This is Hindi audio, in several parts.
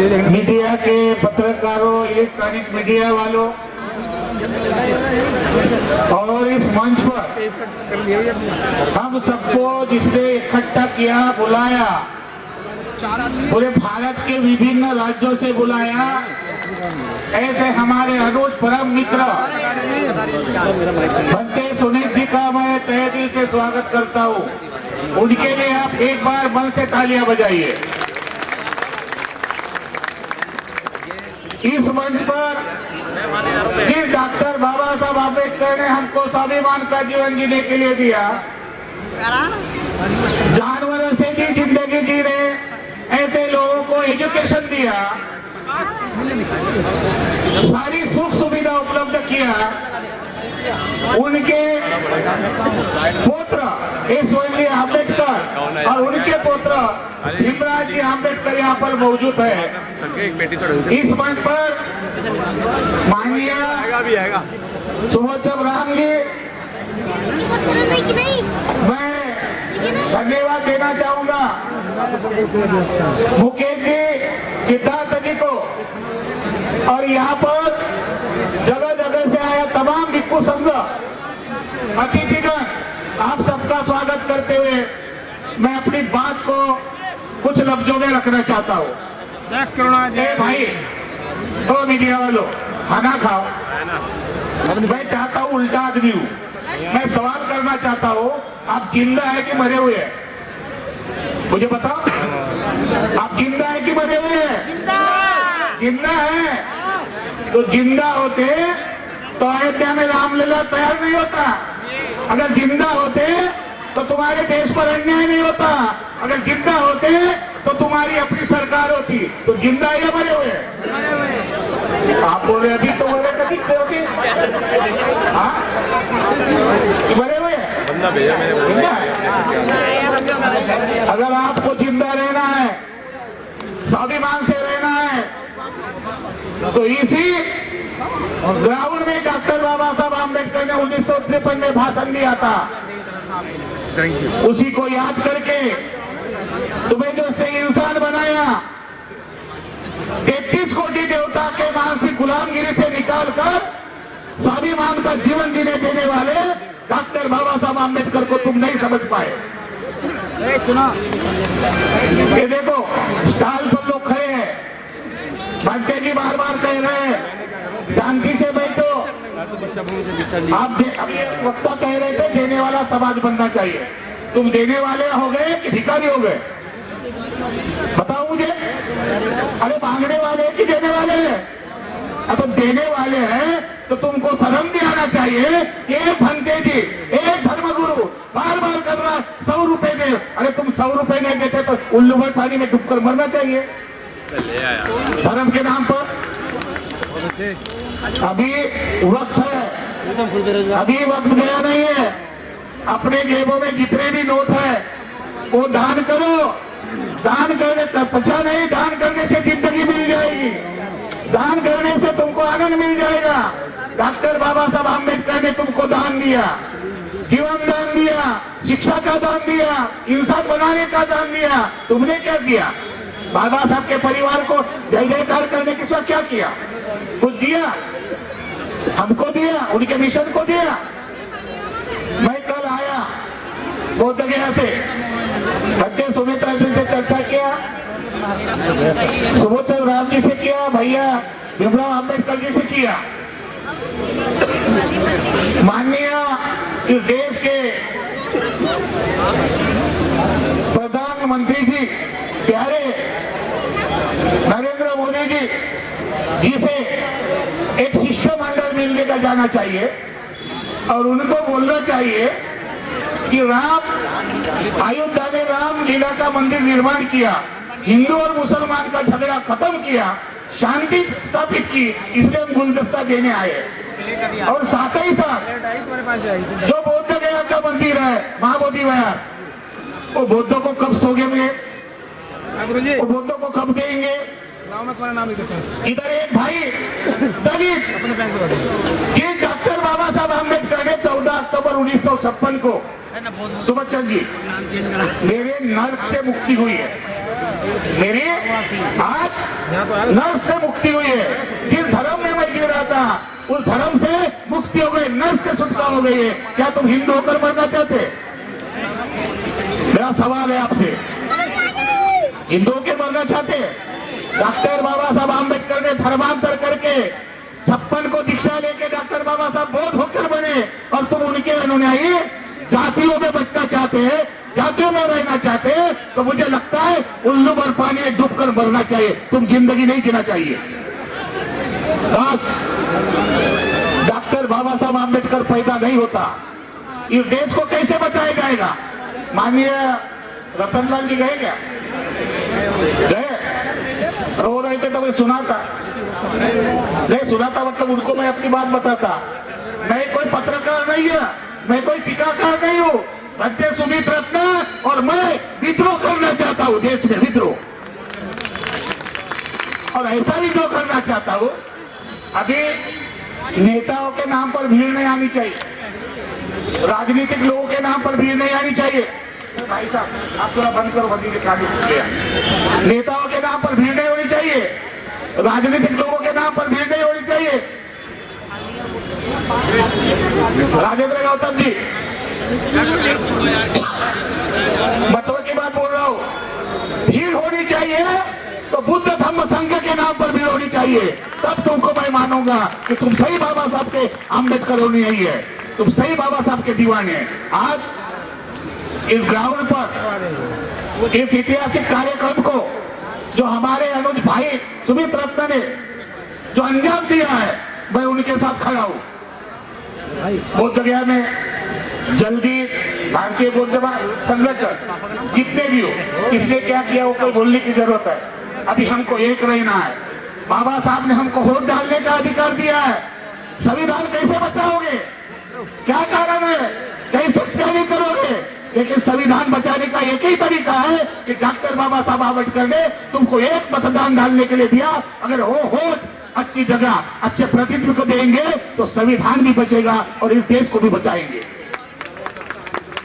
मीडिया के पत्रकारों, इलेक्ट्रॉनिक मीडिया वालों और इस मंच पर हम सबको जिसने इकट्ठा किया, बुलाया, पूरे भारत के विभिन्न राज्यों से बुलाया, ऐसे हमारे अनुज परम मित्र बनते सुनील जी का मैं तहे दिल से स्वागत करता हूँ। उनके लिए आप एक बार मन से तालियां बजाइए। इस मंच पर जिस डॉक्टर बाबा साहब आम्बेडकर ने हमको स्वाभिमान का जीवन जीने के लिए दिया, जानवरों से जी जिंदगी जी रहे ऐसे लोगों को एजुकेशन दिया, सारी सुख सुविधा उपलब्ध किया, उनके पुत्र यशवंत आम्बेडकर और उनके पुत्र भीमराव जी आम्बेडकर यहाँ पर मौजूद है। इस मंच पर माननीय सुबोध राम जी, मैं धन्यवाद देना चाहूंगा मुकेश जी, सिद्धार्थ जी को, और यहाँ पर जगह जगह से आया तमाम भिक्षु संघ, अतिथिगण, आप सबका स्वागत करते हुए मैं अपनी बात को कुछ लफ्जों में रखना चाहता हूँ। भाई तो मीडिया वालों, खाना खाओ। मैं चाहता हूँ उल्टा आदमी हूँ, मैं सवाल करना चाहता हूँ, आप जिंदा है कि मरे हुए हैं? मुझे बताओ, आप जिंदा है कि मरे हुए हैं? जिंदा है तो जिंदा होते तो अयोध्या में रामलला तैयार नहीं होता। अगर जिंदा होते तो तुम्हारे देश पर अन्याय नहीं होता। अगर जिंदा होते तो तुम्हारी अपनी सरकार होती। तो जिंदा या मरे हुए? आप बोल रहे अभी तो मरे कभी होगी, मरे हुए? जिंदा है। अगर आपको जिंदा रहना है, स्वाभिमान से रहना है, तो इसी ग्राउंड में डॉक्टर बाबा साहब आम्बेडकर ने 1953 में भाषण दिया था। उसी को याद करके तुम्हें जो से इंसान बनाया, 33 कोटि देवता के मानसिक गुलामगिरी से निकालकर स्वाभिमान का जीवन जीने देने वाले डॉक्टर बाबा साहब आम्बेडकर को तुम नहीं समझ पाए। सुना, ये देखो स्टॉल पर लोग खड़े हैं, भंते जी बार बार कह रहे हैं शांति से बैठो। आप अभी वक्ता कह रहे थे देने वाला समाज बनना चाहिए। तुम देने वाले हो गए कि भिखारी हो गए? बताओ मुझे। अरे मांगने वाले कि देने वाले हैं? तो देने वाले हैं तो तुमको शर्म भी आना चाहिए कि एक भंते जी, एक धर्मगुरु बार बार कर रहा 100 रुपए दे। अरे तुम 100 रुपए नहीं देते तो उल्लू भर पानी में डूबकर मरना चाहिए धर्म के नाम पर। अभी वक्त है, अभी वक्त गया नहीं है। अपने जेबों में जितने भी नोट है वो दान करो। दान करने पचा नहीं, दान करने से जिंदगी मिल जाएगी, दान करने से तुमको आनंद मिल जाएगा। डॉक्टर बाबा साहब आम्बेडकर ने तुमको दान दिया, जीवन दान दिया, शिक्षा का दान दिया, इंसान बनाने का दान दिया। तुमने क्या दिया? बाबा साहब के परिवार को जय जयकार करने के साथ क्या किया? कुछ दिया? हमको दिया, उनके मिशन को दिया। मैं कल आया बोध गया से, बच्चे सुमित्रा जी से चर्चा किया, सुबोध राम जी से किया, भैया भीमराव आम्बेडकर जी से किया। माननीय इस देश के प्रधानमंत्री जी प्यारे नरेंद्र मोदी जी जिसे एक शिष्टमंडल मिलने का जाना चाहिए और उनको बोलना चाहिए कि राम अयोध्या में राम लीला का मंदिर निर्माण किया, हिंदू और मुसलमान का झगड़ा खत्म किया, शांति स्थापित की, इसलिए हम गुलदस्ता देने आए। और साथ ही साथ जो बौद्ध गया का मंदिर है महाबोधि विहार, वो बौद्धों को कब सोगेंगे, वो बौद्धों को कब देंगे? इधर एक भाई कि डॉक्टर बाबा साहब आम्बेडकर ने 14 अक्टूबर 1956 को सुबह चंद जी मेरे नर्क से मुक्ति हुई है। मेरी आज नर्स से मुक्ति हुई है। जिस धर्म में मैं जी रहा था उस धर्म से मुक्ति हो गई, नर्स से छुटकारा हो गई है। क्या तुम हिंदू होकर मरना चाहते? मेरा सवाल है आपसे, हिंदू होकर मरना चाहते? डॉक्टर बाबा साहब आम्बेडकर ने धर्मांतर करके 56 को दीक्षा लेके डॉक्टर बाबा साहब बौद्ध होकर बने और तुम उनके अनुयायी जातियों में बचना चाहते हैं, जातियों में रहना चाहते हैं। तो मुझे लगता है उल्लू भर पानी में डूबकर मरना चाहिए, तुम जिंदगी नहीं जीना चाहिए। बस डॉक्टर बाबा साहब आम्बेडकर पैदा नहीं होता, इस देश को कैसे बचाया जाएगा? माननीय रतनलाल जी गए क्या? गए? रो रहे थे तो मैं सुना था, नहीं सुना था मतलब उनको मैं अपनी बात बताता। मैं कोई पत्रकार नहीं है, मैं कोई टीकाकार नहीं हूँ। बच्चे सुमित रत्न और मैं विद्रोह करना चाहता हूँ, देश में विद्रोह, और ऐसा विद्रोह करना चाहता हूँ। अभी नेताओं के नाम पर भीड़ नहीं आनी चाहिए, राजनीतिक लोगों के नाम पर भीड़ नहीं आनी चाहिए। भाई साहब आप थोड़ा बंद करो, बंदी के कानून। नेताओं के नाम पर भीड़ नहीं होनी चाहिए, राजनीतिक लोगों के नाम पर भीड़ नहीं होनी चाहिए। राजेंद्र गौतम जी महत्व की बात बोल रहा हूँ। भीड़ होनी चाहिए तो बुद्ध धम्म संघ के नाम पर भीड़ होनी चाहिए, तब तुमको मैं मानूंगा कि तुम सही बाबा साहब के आम्बेडकर होनी है, तुम सही बाबा साहब के दीवाने हैं। आज इस ग्राउंड पर इस ऐतिहासिक कार्यक्रम को जो हमारे अनुज भाई सुमित रत्न ने जो अंजाम दिया है, मैं उनके साथ खड़ा हूं। बोध गया में जल्दी भारतीय बौद्ध संगठन जितने भी हो, किसने क्या किया वो कोई बोलने की जरूरत है। अभी हमको एक रहना है। बाबा साहब ने हमको वोट डालने का अधिकार दिया है। संविधान कैसे बचाओगे? क्या कारण है? कैसे तैयारी करोगे? लेकिन संविधान बचाने का एक ही तरीका है कि डॉक्टर बाबा साहब आम्बेडकर ने तुमको एक मतदान डालने के लिए दिया। अगर वो वोट अच्छी जगह अच्छे प्रतिनिधित्व को देंगे तो संविधान भी बचेगा और इस देश को भी बचाएंगे।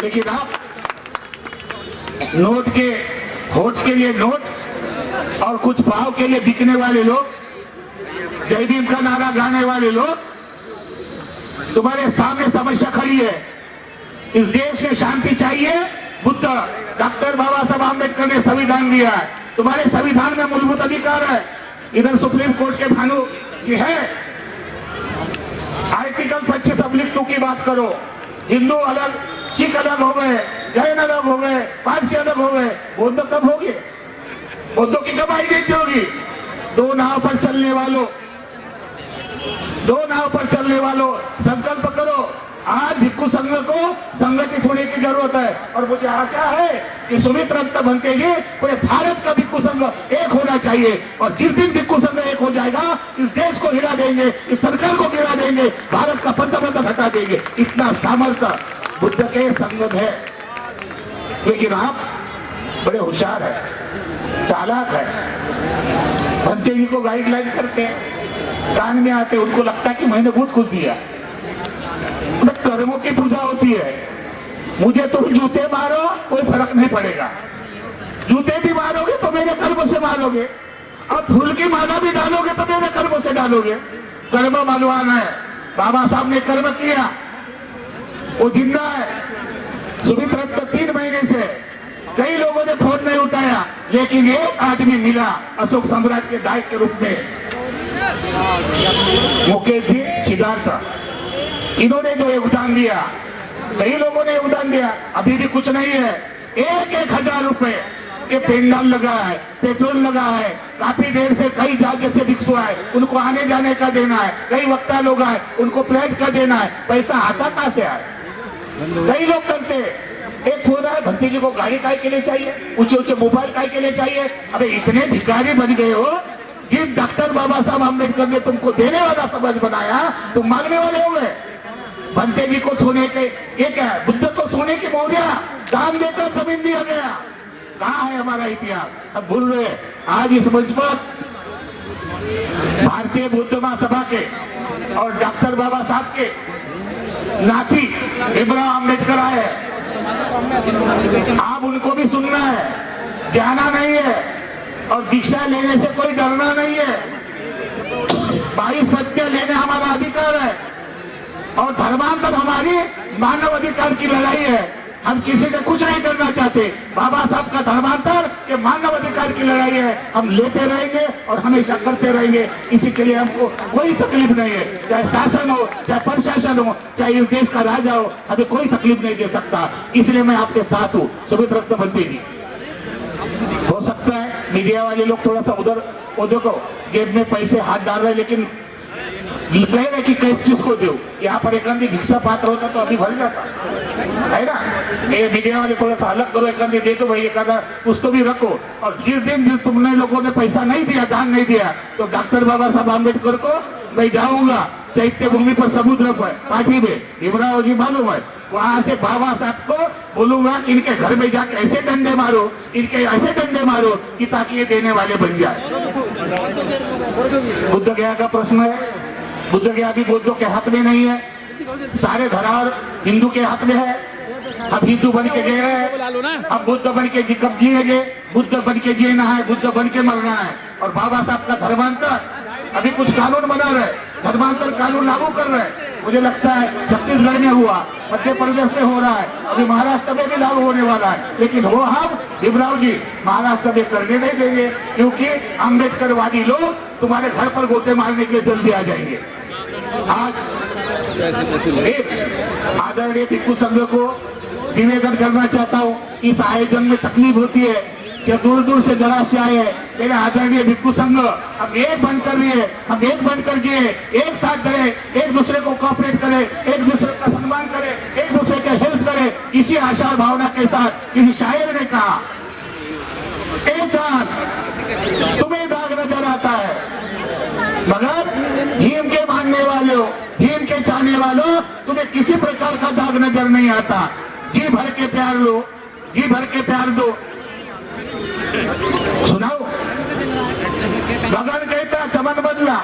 लेकिन आप नोट के वोट के लिए नोट और कुछ भाव के लिए बिकने वाले लोग, जय भीम का नारा गाने वाले लोग, तुम्हारे सामने समस्या खड़ी है। इस देश में शांति चाहिए। बुद्ध डॉक्टर बाबा साहब आम्बेडकर ने संविधान दिया है, तुम्हारे संविधान में मूलभूत अधिकार है। इधर सुप्रीम कोर्ट के भानु की है, आर्टिकल 25(2) की बात करो। हिंदू अलग, सिख अलग हो गए, जैन अलग हो गए, पारसी अलग हो गए, बौद्ध कब होगी? बौद्धों की कब आइडेंटिटी होगी? दो नाव पर चलने वालों संकल्प करो। आज भिक्खु संघ को संगठित होने की जरूरत है और मुझे आशा है कि सुमित रत्न बनते ही पूरे भारत का भिक्खु संघ एक होना चाहिए। और जिस दिन भिक्खु संघ एक हो जाएगा, इस देश को गिरा देंगे, इस सरकार को गिरा देंगे, भारत का पंतप्रधान हटा देंगे। इतना सामर्थ्य बुद्ध के संघ है। लेकिन आप बड़े होशियार है, चालाक है, बनते जी को गाइडलाइन करते हैं, कान में आते, उनको लगता है कि मैंने बहुत कुछ दिया। कर्मों की पूजा होती है। मुझे तुम जूते मारो कोई फर्क नहीं पड़ेगा, जूते भी मारोगे तो मेरे कर्म से मारोगे, और फूल की माला भी डालोगे तो मेरे कर्म से डालोगे। कर्म बलवान है। बाबा साहब ने कर्म किया, वो जिंदा है। सुमित रत्न 3 महीने से कई लोगों ने फोन नहीं उठाया, लेकिन एक आदमी मिला अशोक सम्राट के दायित्व के रूप में, मुकेश जी, सिद्धार्थ। इन्होंने जो योगदान दिया, कई लोगों ने योगदान दिया। अभी भी कुछ नहीं है। 1-1 हजार रुपए के पेंडाल लगा है, पेट्रोल लगा है, काफी देर से कई जगह से भिक्षु आए, उनको आने जाने का देना है, कई वक्ता लोग आए, उनको प्लेट का देना है। पैसा आता कहां से आए? कई लोग करते। एक हो रहा है भंती जी को गाड़ी काय के लिए चाहिए, ऊंचे मोबाइल काय के लिए चाहिए। अबे इतने भिखारी बन गए हो, जिस डॉक्टर बाबा साहब आम्बेडकर ने तुमको देने वाला समाज बनाया, तुम मांगने वाले हो गए। बनते जी को सोने के, ये क्या है? बुद्ध को सोने की मौर्या दान देकर जमीन दिया गया। कहाँ है हमारा इतिहास? अब भूल रहे। आज इस मंच पर भारतीय बौद्ध महासभा के और डॉक्टर बाबा साहब के नाती भीमराव अम्बेडकर आए। आप उनको भी सुनना है। जाना नहीं है और दीक्षा लेने से कोई डरना नहीं है। 22 प्रतिज्ञा लेने हमारा अधिकार है और धर्मांतर हमारी मानव अधिकार की लड़ाई है। हम किसी से कुछ नहीं करना चाहते। बाबा साहब का धर्मांतर ये मानव अधिकार की लड़ाई है। हम लेते रहेंगे और हमेशा करते रहेंगे। इसी के लिए हमको कोई तकलीफ नहीं है, चाहे शासन हो, चाहे प्रशासन हो, चाहे इस देश का राजा हो, हमें कोई तकलीफ नहीं दे सकता। इसलिए मैं आपके साथ हूँ। सुमित रत्नवंती जी, हो सकता है मीडिया वाले लोग थोड़ा सा उधर वो देखो जेब में पैसे हाथ डाल रहे, लेकिन कह रहे कि कैसे किसको दो। यहाँ पर एक आंधी भिक्षा पात्र होता तो अभी भर जाता है ना। ये मीडिया वाले थोड़ा सा अलग करो, एक आंधी दे दो भाई, एक आधा उसको भी रखो। और जिस दिन तुमने लोगों ने पैसा नहीं दिया, दान नहीं दिया, तो डॉक्टर बाबा साहब आम्बेडकर को मैं जाऊंगा चैत्य भूमि पर समुद्र पर पार्टी में, भीमराव जी मालूम है, वहां से बाबा साहब को बोलूंगा इनके घर में जाके ऐसे डंडे मारो, इनके ऐसे डंडे मारो कि ताकि ये देने वाले बन जाए। बुद्ध गया का प्रश्न है, बुद्ध गया भी बुद्धों के हाथ में नहीं है, सारे धरार हिंदू के हाथ में है। अब हिंदू बन के गए हैं, अब बुद्ध बन के कब जिएंगे? बुद्ध बन के जीना है, बुद्ध बन के मरना है। और बाबा साहब का धर्मांतर अभी कुछ कानून बना रहे, धर्मांतर कानून लागू कर रहे। मुझे लगता है छत्तीसगढ़ में हुआ, मध्य प्रदेश में हो रहा है, अभी महाराष्ट्र में भी लागू होने वाला है। लेकिन वो हम भीमराव जी महाराष्ट्र में करने नहीं देंगे, क्योंकि अम्बेडकरवादी लोग तुम्हारे घर पर गोते मारने के लिए जल्दी आ जाएंगे। आज आदरणीय भिक्षु संघ को निवेदन करना चाहता हूँ, इस आयोजन में तकलीफ होती है कि दूर दूर से जरा से आए हैं। मेरे आदरणीय भिक्षु संघ, हम एक बनकर रहिए, हम एक बनकर जिए, एक साथ करें, एक दूसरे को कोऑपरेट करें, एक दूसरे का सम्मान करें, एक दूसरे का हेल्प करें। इसी आशा और भावना के साथ किसी शायर ने कहा, एक चांद तुम्हें दाग नजर आता है, मगर भीम के मानने वालों, भीम के चाहने वालों, तुम्हें किसी प्रकार का दाग नजर नहीं आता। जी भर के प्यार लो, जी भर के प्यार दो। सुनाओ, गगन कहता चमन बदला,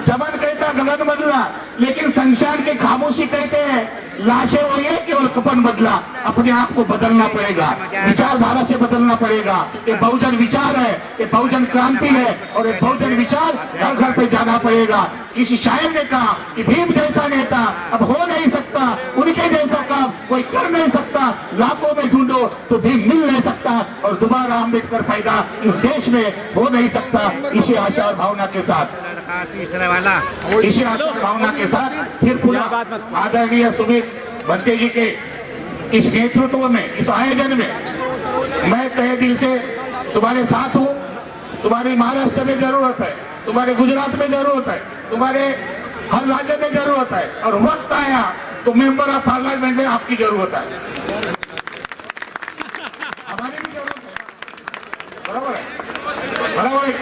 चमन कहता गगन बदला, लेकिन संसार के खामोशी कहते हैं लाशें वही है, केवल कपन बदला। अपने आप को बदलना पड़ेगा, विचारधारा से बदलना पड़ेगा। ये बहुजन विचार है, ये बहुजन क्रांति है, और ये बहुजन विचार घर घर पे जाना पड़ेगा। किसी शायर ने कहा कि भीम जैसा नेता अब हो नहीं सकता, उनके जैसा काम कोई कर नहीं सकता, लाखों में ढूंढो तो भीम मिल नहीं सकता, और दोबारा अम्बेडकर पैदा इस देश में हो नहीं सकता। इसी आशा और भावना के साथ, इसी आशा और भावना के साथ फिर पुनः आदरणीय सुमित भंते जी के इस नेतृत्व में, इस आयोजन में मैं तहे दिल से तुम्हारे साथ हूँ। तुम्हारी महाराष्ट्र में जरूरत है, तुम्हारे गुजरात में जरूरत है, तुम्हारे हर राज्य में जरूरत है, और वक्त आया तो मेंबर ऑफ पार्लियामेंट में आपकी जरूरत है, हमारी भी जरूरत है। बराबर है, बराबर है।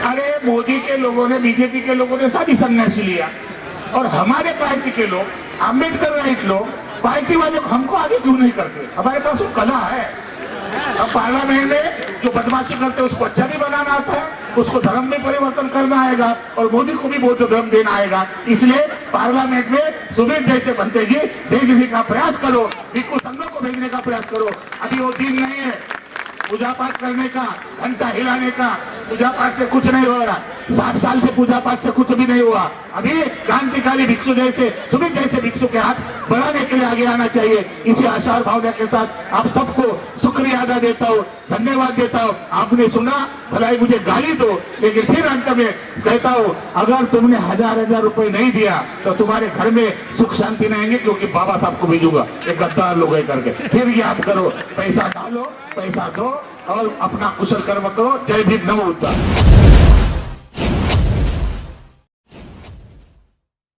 अरे मोदी के लोगों ने, बीजेपी के लोगों ने सारी सन्यासी लिया, और हमारे पार्टी के लोग, अम्बेडकर राइट लोग, पार्टी वाले हमको आगे क्यों नहीं करते? हमारे पास वो कला है। अब पार्लियामेंट में जो बदमाशी करते हैं उसको अच्छा भी बनाना आता है, उसको धर्म में परिवर्तन करना आएगा, और मोदी को भी बौद्ध धर्म देना आएगा। इसलिए पार्लियामेंट में सुमित जैसे भंते जी भेजने का प्रयास करो, भिक्षु संघ को भेजने का प्रयास करो। अभी वो दिन नहीं है पूजा पाठ करने का, घंटा हिलाने का। पूजा पाठ से कुछ नहीं हो रहा, 60 साल से पूजा पाठ से कुछ भी नहीं हुआ। अभी क्रांतिकारी भिक्षु जैसे, सुमित जैसे भिक्षु के हाथ बढ़ाने के लिए आगे आना चाहिए। इसी आशा और भावना के साथ आप सबको शुक्रिया अदा देता हूँ, धन्यवाद देता हूँ। आपने सुना, भलाई मुझे गाली दो, लेकिन फिर अंत में कहता हूँ, अगर तुमने 1000 रुपए नहीं दिया तो तुम्हारे घर में सुख शांति नहीं आएंगे, क्योंकि बाबा साहब को भेजूंगा एक गद्दार लोग करके। फिर याद करो, पैसा डालो, पैसा दो, और अपना कुशल कर्म करो। जय भीम, नमो बुद्धाय।